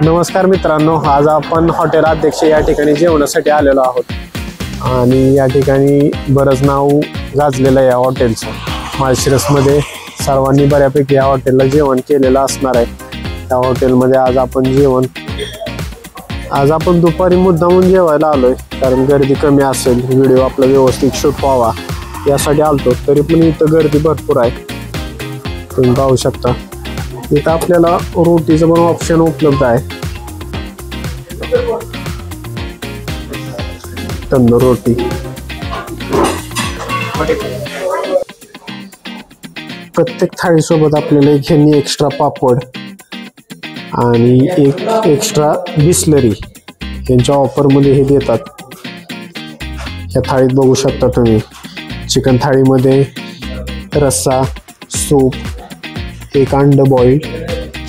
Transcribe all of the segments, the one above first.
नमस्कार मित्रांनो, आज आपण हॉटेल अध्यक्ष या ठिकाणी जेवणासाठी आलेलो आहोत आणि या ठिकाणी बरंच नाव गाजलेलं आहे या हॉटेलचं। माळशिरसमध्ये सर्वांनी बऱ्यापैकी या हॉटेलला जेवण केलेलं असणार आहे। त्या हॉटेलमध्ये आज आपण दुपारी मुद्दामून जेवायला आलोय, कारण गर्दी कमी असेल, व्हिडिओ आपला व्यवस्थित शूट व्हावा यासाठी आलतो। तरी पण इथं गर्दी भरपूर आहे, तुम्ही पाहू शकता। इथं आपल्याला रोटीचं पण ऑप्शन उपलब्ध आहे, तंदूर रोटी। प्रत्येक थाळी सोबत आपल्याला एक ह्यांनी एक्स्ट्रा पापड आणि एक एक्स्ट्रा बिस्लरी यांच्या ऑफर मध्ये हे देतात। या थाळीत बघू शकता तुम्ही, चिकन थाळीमध्ये रस्सा, सूप, एक अंड बॉइल्ड,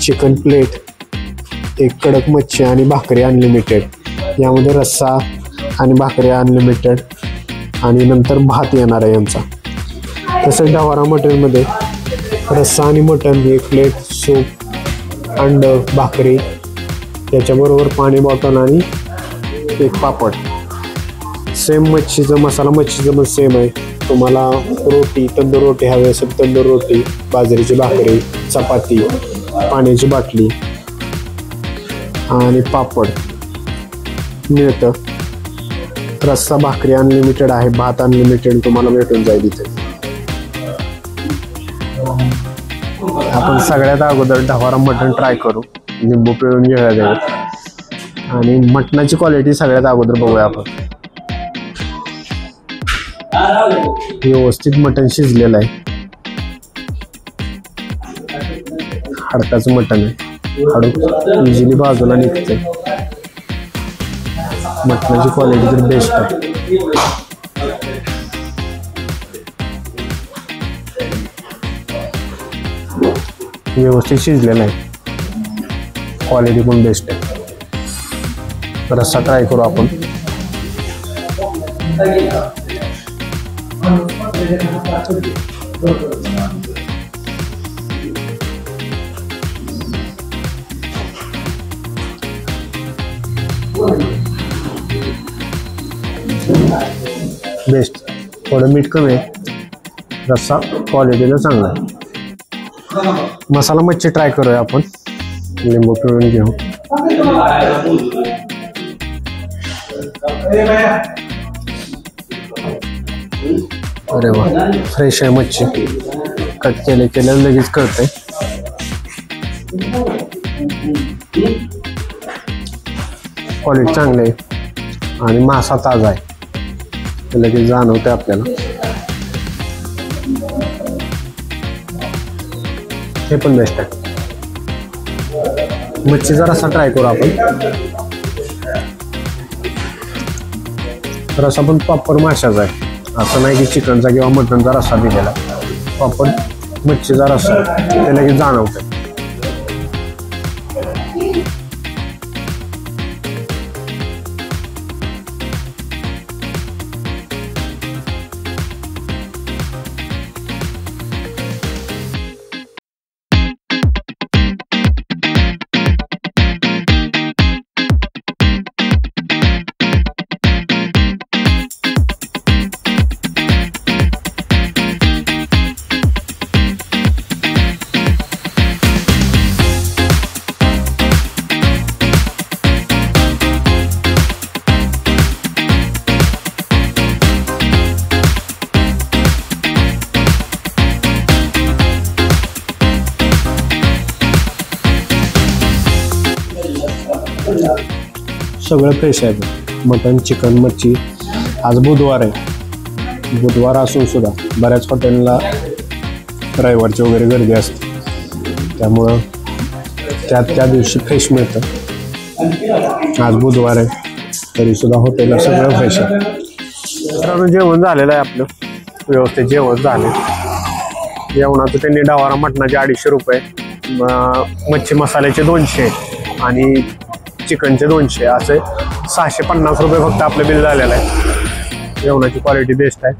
चिकन प्लेट, एक कडक मच्छी आणि भाकरी अनलिमिटेड। यामध्ये रस्सा आणि भाकरी अनलिमिटेड आणि नंतर भात येणार आहे यांचा। तसेच ढवारा मटनमध्ये रस्सा आणि मटन, एक प्लेट, सूप, अंड, भाकरी, त्याच्याबरोबर पाणी बॉटल आणि एक पापड। सेम मच्छीचं मसाला मच्छीचं पण सेम आहे। तुम्हाला रोटी, तंदूर रोटी हवी असेल तंदूर रोटी, बाजरीची भाकरी, चपाती, पाण्याची बाटली आणि पापड मिळतं। रस्सा भाकरी अनलिमिटेड आहे, भात अनलिमिटेड तुम्हाला भेटून जाईल इथे। आपण सगळ्यात अगोदर ढवारा मटण ट्राय करू, लिंबू पिळून घेऊया त्याच्यात आणि मटणाची क्वालिटी सगळ्यात अगोदर बघूया आपण। व्यवस्थित मटण शिजलेलं आहे, हाडकाचं मटण आहे, हाडूक इझिली बाजूला निघते। मटणाची क्वालिटी तर बेस्ट आहे। व्यवस्थित शिजलेलं आहे, क्वालिटी पण बेस्ट आहे। रस्सा ट्राय करू आपण। बेस्ट, थोडं मीठ कमी आहे, रस्सा क्वालिटीला चांगला आहे। मसाला मच्छी ट्राय करूया आपण, लिंबू पिळून घेऊ। अरे वा, फ्रेश आहे मच्छी, कट केले लगेच कळतंय। क्वालिटी चांगली आहे आणि मासा ताजा आहे, लगेच जाणवते आपल्याला। हे पण बेस्ट आहे। मच्छीचा रस्सा ट्राय करू आपण। रस्सा पण प्रॉपर माशाचा आहे, असं नाही की चिकनचा किंवा मटनचा रस्सा दिलेला। प्रॉपर मच्छीचा रस्सा ते लगेच जाणवतंय। सगळं फ्रेश आहे, मटन, चिकन, मच्छी। आज बुधवार आहे, बुधवार असून सुद्धा बऱ्याच हॉटेलला रविवारची वगैरे गर्दी असते, त्यामुळं त्या दिवशी फ्रेश मिळतं। आज बुधवार आहे तरी सुद्धा हॉटेलला सगळं फ्रेश आहे। मित्रांनो, जेवण झालेलं आहे आपलं, व्यवस्थित जेवण झाले। जेवणाचं त्यांनी ढवारा मटणाचे 250 रुपये, मच्छी मसाल्याचे 200 आणि चिकनचे 200, असे 650 रुपये फक्त आपलं बिल झालेलं आहे। जेवणाची क्वालिटी बेस्ट आहे।